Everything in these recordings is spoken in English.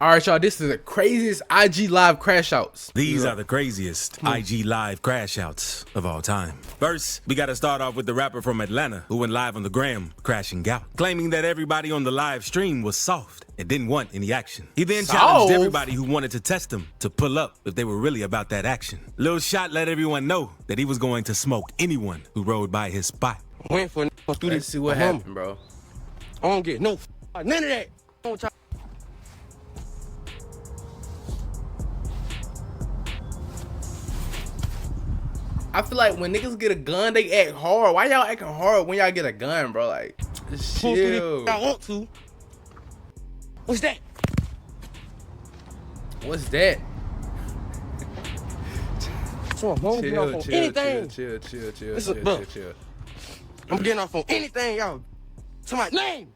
All right, y'all, this is the craziest IG live crash outs. These are the craziest IG live crash outs of all time. First, we gotta start off with the rapper from Atlanta who went live on the gram, crashing out, claiming that everybody on the live stream was soft and didn't want any action. He then challenged everybody who wanted to test him to pull up if they were really about that action. Lil Shot let everyone know that he was going to smoke anyone who rode by his spot. Let's see what happened, bro. I don't get none of that. I feel like when niggas get a gun, they act hard. Why y'all acting hard when y'all get a gun, bro? Like, just chill. I want to. What's that? What's that? So I'm getting off on anything. Chill. I'm getting off on anything, y'all. Somebody name.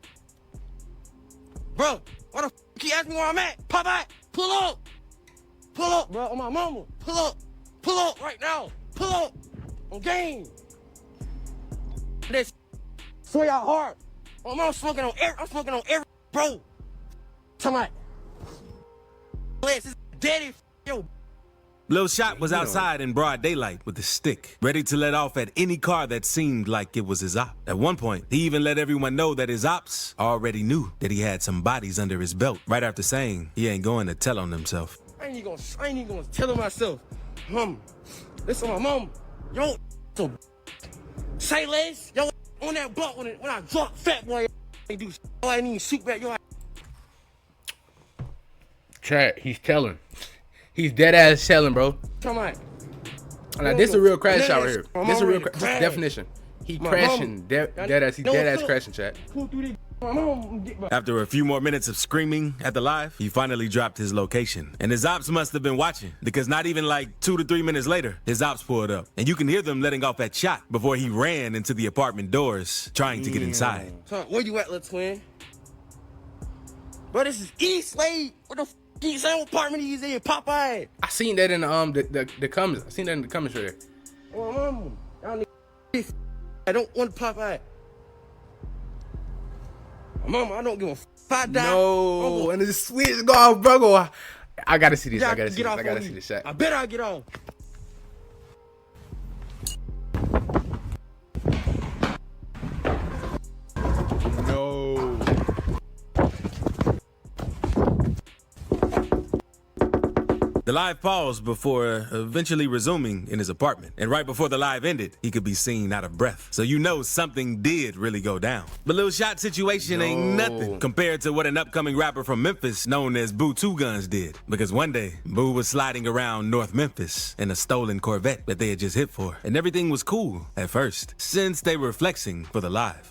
Bro, why the f you keep asking me where I'm at? Pop out. Pull up. Pull up, bro. On my mama. Pull up. Pull up right now. Pull up on game. This swear y'all hard. I'm smoking on every bro. Somebody. This is daddy yo. Lil Shot was outside in broad daylight with a stick, ready to let off at any car that seemed like it was his op. At one point, he even let everyone know that his ops already knew that he had some bodies under his belt, right after saying he ain't going to tell on himself. I ain't even gonna tell on myself. Listen, my mom, yo, so say less, yo, on that block when I drop fat boy, ain't do I ain't even shoot back, yo. Chat, he's telling. He's dead ass telling, bro. Come on. Now, this is a real crash out here. This is a real definition. He crashing, dead ass crashing, chat. After a few more minutes of screaming at the live, he finally dropped his location. And his ops must have been watching, because not even like 2 to 3 minutes later, his ops pulled up. And you can hear them letting off that shot before he ran into the apartment doors, trying to get inside. Where you at, little twin? Bro, this is East Lake. What the f***? Same apartment he's in, Popeye. I seen that in the comments. I seen that in the comments right there. Oh, I don't want Popeye. Mama, I don't give a f***. No, and the switch go off, bro. I gotta see this. I gotta see this shot. I bet I'll get on. No. The live paused before eventually resuming in his apartment. And right before the live ended, he could be seen out of breath. So you know something did really go down. But Lil Shot situation ain't nothing compared to what an upcoming rapper from Memphis known as Boo Two Guns did. Because one day, Boo was sliding around North Memphis in a stolen Corvette that they had just hit for. And everything was cool at first, since they were flexing for the live.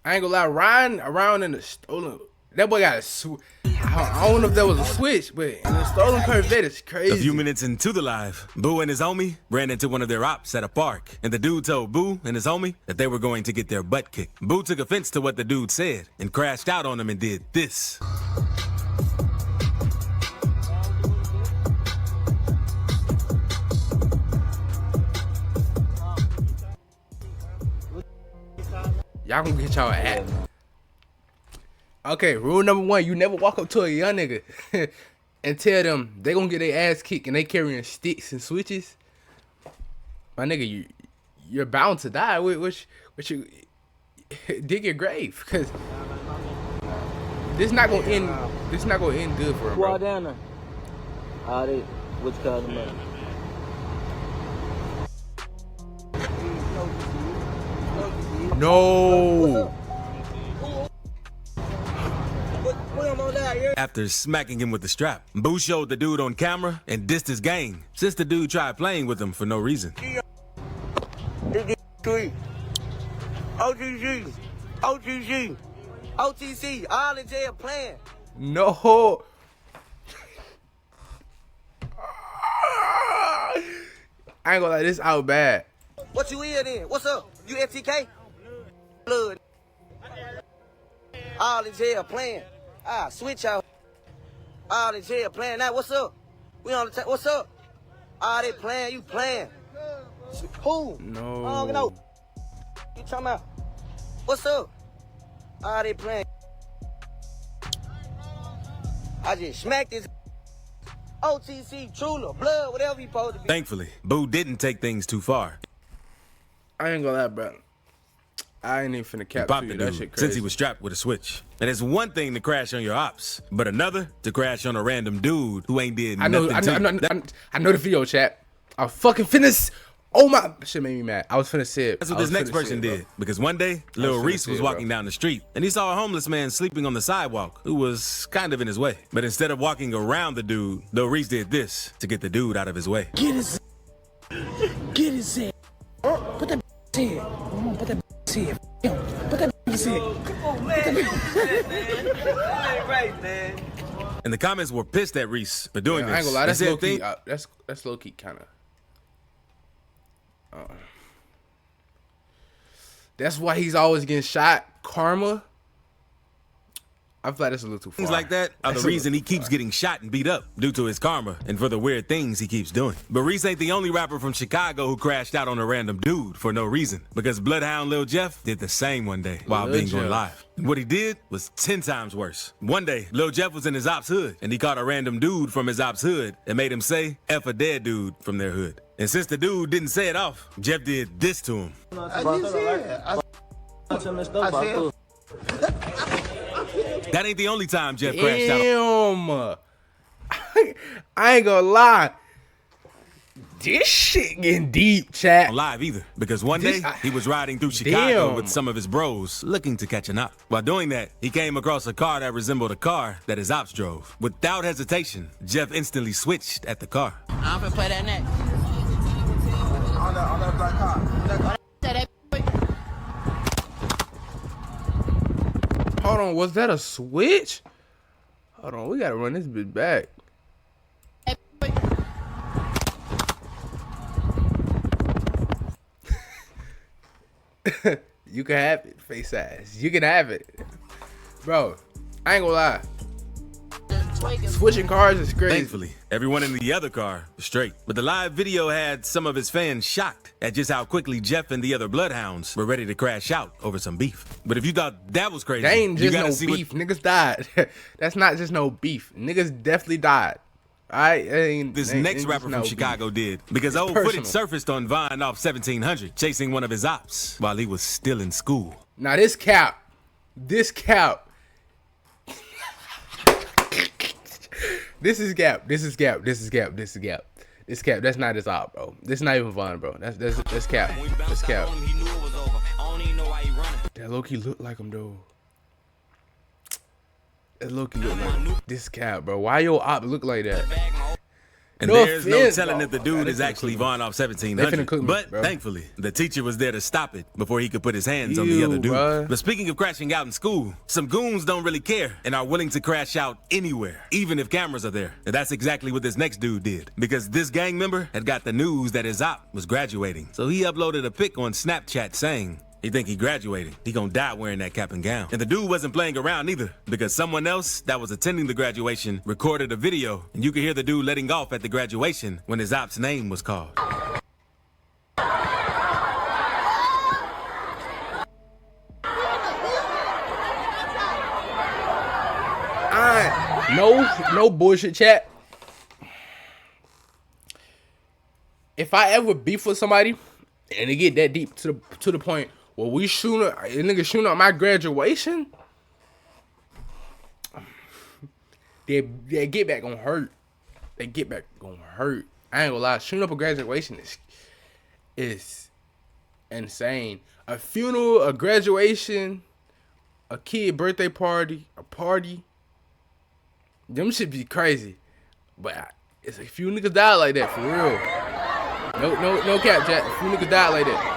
I ain't gonna lie, riding around in the stolen, that boy got a I don't know if that was a switch, but in the stolen Corvette is crazy. A few minutes into the live, Boo and his homie ran into one of their ops at a park, and the dude told Boo and his homie that they were going to get their butt kicked. Boo took offense to what the dude said and crashed out on him and did this. Y'all gonna get y'all at. Okay, rule number 1, you never walk up to a young nigga and tell them they gonna get their ass kicked and they carrying sticks and switches. My nigga, you're bound to die. Which you dig your grave, cause this not gonna end good for him, bro. Down there. All they, which call them up? No. After smacking him with the strap, Boo showed the dude on camera and dissed his gang, since the dude tried playing with him for no reason. OTC, all in jail playing. No. I ain't gonna lie, this out bad. What you in then? What's up? You FTK? Blood. All in jail playing. Switch out. All in jail playing. Now, what's up? We on the what's up? Ah, they playing, you playing. Who? No. I don't know. You talking about? What's up? Ah, they playing. I just smacked this OTC, Trula, blood, whatever you supposed to be. Thankfully, Boo didn't take things too far. I ain't gonna lie, bro. I ain't even finna cap Pop to the you. That dude shit crazy. since he was strapped with a switch. And it's one thing to crash on your ops, but another to crash on a random dude who ain't did nothing to you. I know the video, chat. I fucking finna. Oh my, shit made me mad. I was finna say it. That's what this next person did. Because one day, Lil Reese was walking down the street and he saw a homeless man sleeping on the sidewalk who was kind of in his way. But instead of walking around the dude, Lil Reese did this to get the dude out of his way. Get his head. Put that head. Come on, put that head. Put that head. Right, man. And the comments were pissed at Reese for doing I ain't this. gonna lie. That's They said low key. thing- That's low key, kind of. That's why he's always getting shot. Karma. I feel like that's a little too far. Things like that are the reason he keeps getting shot and beat up due to his karma and for the weird things he keeps doing. But Reese ain't the only rapper from Chicago who crashed out on a random dude for no reason, because Bloodhound Lil Jeff did the same one day while Lil being on Jeff. live. And what he did was 10 times worse. One day, Lil Jeff was in his ops hood and he caught a random dude from his ops hood and made him say F a dead dude from their hood. And since the dude didn't say it off, Jeff did this to him. That ain't the only time Jeff crashed out Damn. I ain't gonna lie. This shit getting deep, chat. on live either, because one day This- he was riding through Chicago Damn. with some of his bros looking to catch a knot. While doing that, he came across a car that resembled a car that his ops drove. Without hesitation, Jeff instantly switched at the car. I'm finna play that next. On that black car. Hold on, was that a switch? Hold on, we gotta run this bit back. You can have it, face ass. You can have it. Bro, I ain't gonna lie. Switching cars is crazy. Thankfully, everyone in the other car was straight. But the live video had some of his fans shocked at just how quickly Jeff and the other Bloodhounds were ready to crash out over some beef. But if you thought that was crazy, That ain't you just gotta no see beef. Niggas died. That's not just no beef. Niggas definitely died. what this next rapper from Chicago did. Because old personal. footage surfaced on Vine off 1700, chasing one of his ops while he was still in school. Now this cap. This cap. This is Gap. This is Gap. This is Gap. This is Gap. This Cap. That's not his op, bro. This not even Vine, bro. That's Cap. That's Cap. That low-key look like him, though. That low-key look like him. This Cap, bro. Why your op look like that? And No there's offense, no telling bro. if the They dude finna is actually cook me. Vaughn off They finna 1700. cook me, But bro. thankfully, the teacher was there to stop it before he could put his hands on the other dude. Bruh. But speaking of crashing out in school, some goons don't really care and are willing to crash out anywhere, even if cameras are there. And that's exactly what this next dude did. Because this gang member had got the news that his op was graduating. So he uploaded a pic on Snapchat saying, he think he graduated. He gonna die wearing that cap and gown. And the dude wasn't playing around either, because someone else that was attending the graduation recorded a video, and you could hear the dude letting off at the graduation when his op's name was called. No bullshit, chat. If I ever beef with somebody and it get that deep to the point where we shooting, a nigga shooting at my graduation, they get back gonna hurt. They get back gonna hurt. I ain't gonna lie, shooting up a graduation is insane. A funeral, a graduation, a kid birthday party, a party. Them shit be crazy, but it's a few niggas die like that for real. No cap, Jack. A few niggas die like that.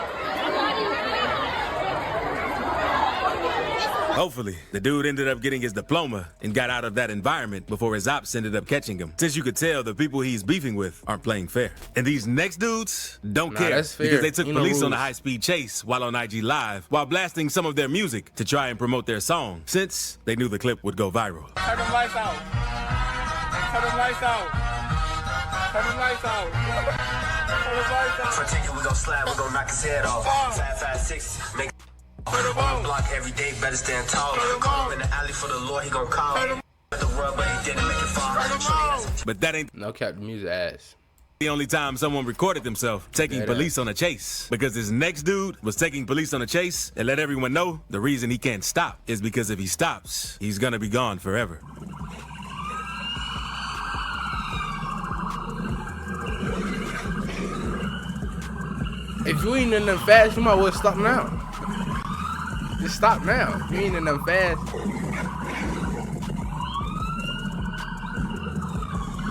Hopefully, the dude ended up getting his diploma and got out of that environment before his ops ended up catching him. Since you could tell the people he's beefing with aren't playing fair. And these next dudes don't care that's fair. because they took You know police on a rules. high-speed chase while on IG Live while blasting some of their music to try and promote their song since they knew the clip would go viral. Turn them lights out. Turn them lights out. For ticket, we gon' slide, we gon' knock his head off. 556, make on the block every day, better stand tall. Call him in the alley for the Lord, he gon' call. The rub, but he didn't make it fall. But that ain't No cap, the music ass. the only time someone recorded themselves taking Dead police on a chase. Because this next dude was taking police on a chase and let everyone know the reason he can't stop is because if he stops, he's gonna be gone forever. If you ain't in them fast, you might well stop now. Just stop now. If you ain't in them fast.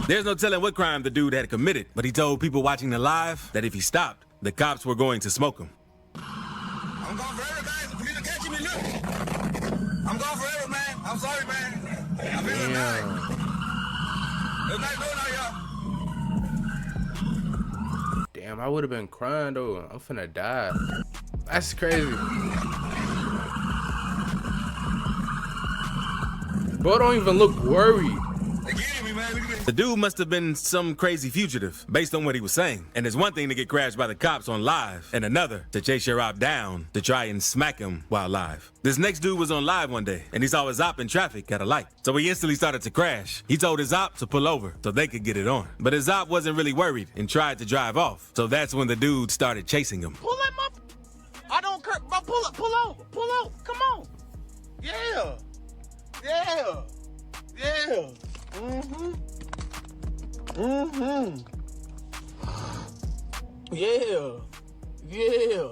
There's no telling what crime the dude had committed, but he told people watching the live that if he stopped, the cops were going to smoke him. I'm going forever, guys. Please don't catch me, look. I'm going forever, man. I'm sorry, man. I'm feeling bad. It's nice doing all y'all. Damn, I would have been crying though. I'm finna die. That's crazy. Bro, don't even look worried. They getting me, man. The dude must have been some crazy fugitive based on what he was saying. And it's one thing to get crashed by the cops on live and another to chase your op down to try and smack him while live. This next dude was on live one day and he saw his op in traffic at a light. So he instantly started to crash. He told his op to pull over so they could get it on. But his op wasn't really worried and tried to drive off. So that's when the dude started chasing him. Pull that mother. I don't care. But pull up, pull over, pull over. Come on. Yeah. Yeah. Yeah. Mm-hmm. Mm-hmm. Yeah. Yeah.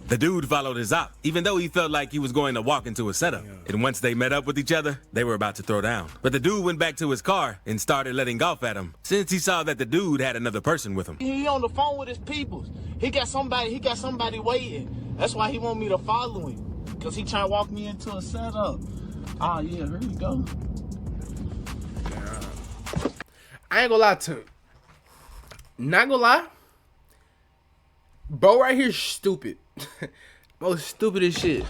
The dude followed his op, even though he felt like he was going to walk into a setup. And once they met up with each other, they were about to throw down. But the dude went back to his car and started letting off at him, since he saw that the dude had another person with him. He on the phone with his peoples. He got somebody waiting. That's why he want me to follow him. Cause he trying to walk me into a setup. Oh yeah, here we go. I ain't gonna lie to you. Not gonna lie. Bro right here is stupid. Most stupidest shit.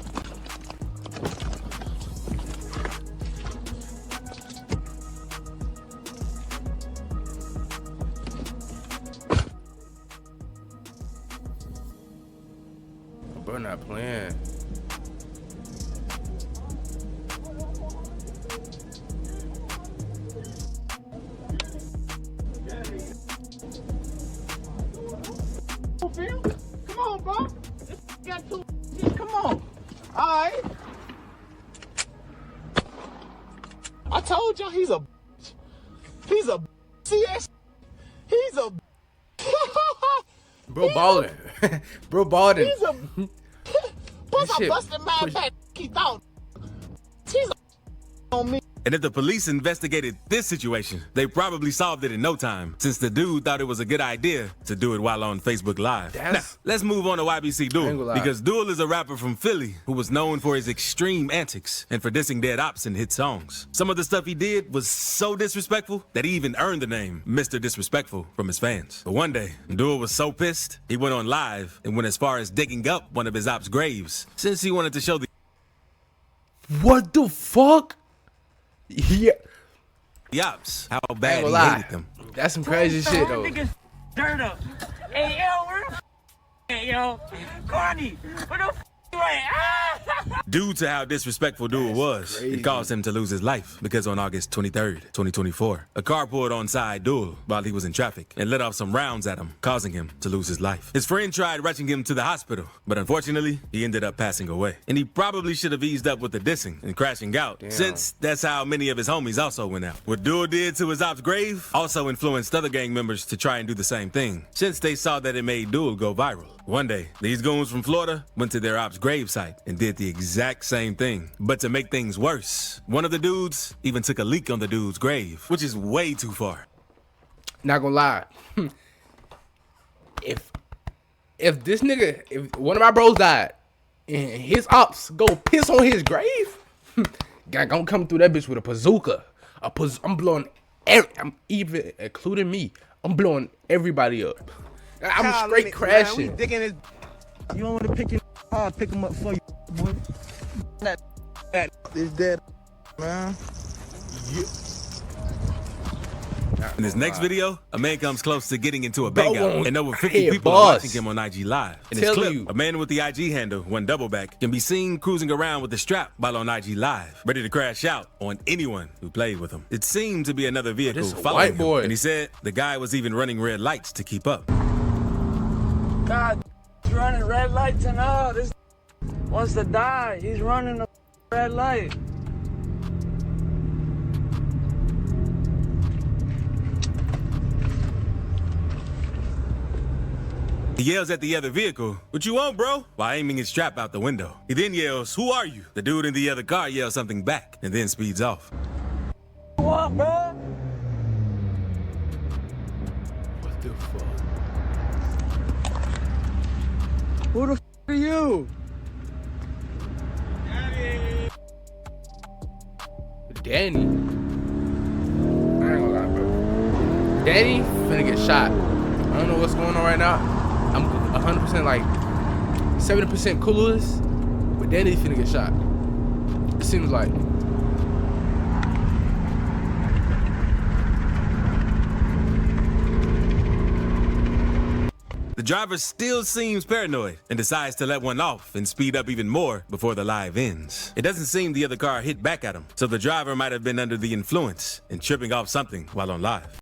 Bro not playing. Come on, bro. This got two. Come on. All right. I told y'all he's a. He's a. See that? He's a. Bro balling. Bro balling. He's a. Plus I shit busted my push- back. He thought. He's a on me. And if the police investigated this situation, they probably solved it in no time, since the dude thought it was a good idea to do it while on Facebook Live. Now, let's move on to YBC I ain't Duel, gonna lie. because Duel is a rapper from Philly who was known for his extreme antics and for dissing dead ops in hit songs. Some of the stuff he did was so disrespectful that he even earned the name Mr. Disrespectful from his fans. But one day, Duel was so pissed, he went on live and went as far as digging up one of his ops' graves, since he wanted to show the What the fuck? Yeah. ops how I ain't bad gonna he lie. hated them. That's some crazy shit though. Dirt up. Hey, yo, where the f yo? Carney, where the f you at? Ah! Due to how disrespectful Duel was, it caused him to lose his life because on August 23rd, 2024, a car pulled onside Duel while he was in traffic and let off some rounds at him, causing him to lose his life. His friend tried rushing him to the hospital, but unfortunately, he ended up passing away. And he probably should have eased up with the dissing and crashing out, since that's how many of his homies also went out. What Duel did to his ops' grave also influenced other gang members to try and do the same thing, since they saw that it made Duel go viral. One day, these goons from Florida went to their ops' gravesite and did the exact same thing. But to make things worse, one of the dudes even took a leak on the dude's grave, which is way too far. Not gonna lie. If this nigga, if one of my bros died and his ops go piss on his grave, guy gonna come through that bitch with a bazooka. I'm blowing I'm even including me. I'm blowing everybody up. I'm straight crashing. Man, we digging his. You don't want to pick your. I'll pick him up for you, boy. That is dead, man. In this next video, a man comes close to getting into a Bro, bang out, and over 50 hey, people boss. are watching him on IG Live. In this Tell clip, you. a man with the IG handle, one double back, can be seen cruising around with the strap while on IG Live, ready to crash out on anyone who played with him. It seemed to be another vehicle This a following white boy. him, and he said the guy was even running red lights to keep up. God, he's running red lights and all. This wants to die. He's running a red light. He yells at the other vehicle, "What you want, bro?" while aiming his strap out the window. He then yells, "Who are you?" The dude in the other car yells something back and then speeds off. What, bro? What the fuck? Who the f are you? Danny. I ain't gonna lie, bro. Danny finna get shot. I don't know what's going on right now. I'm 100% like 70% clueless, but Danny finna get shot. It seems like. The driver still seems paranoid and decides to let one off and speed up even more before the live ends. It doesn't seem the other car hit back at him, so the driver might have been under the influence and tripping off something while on live.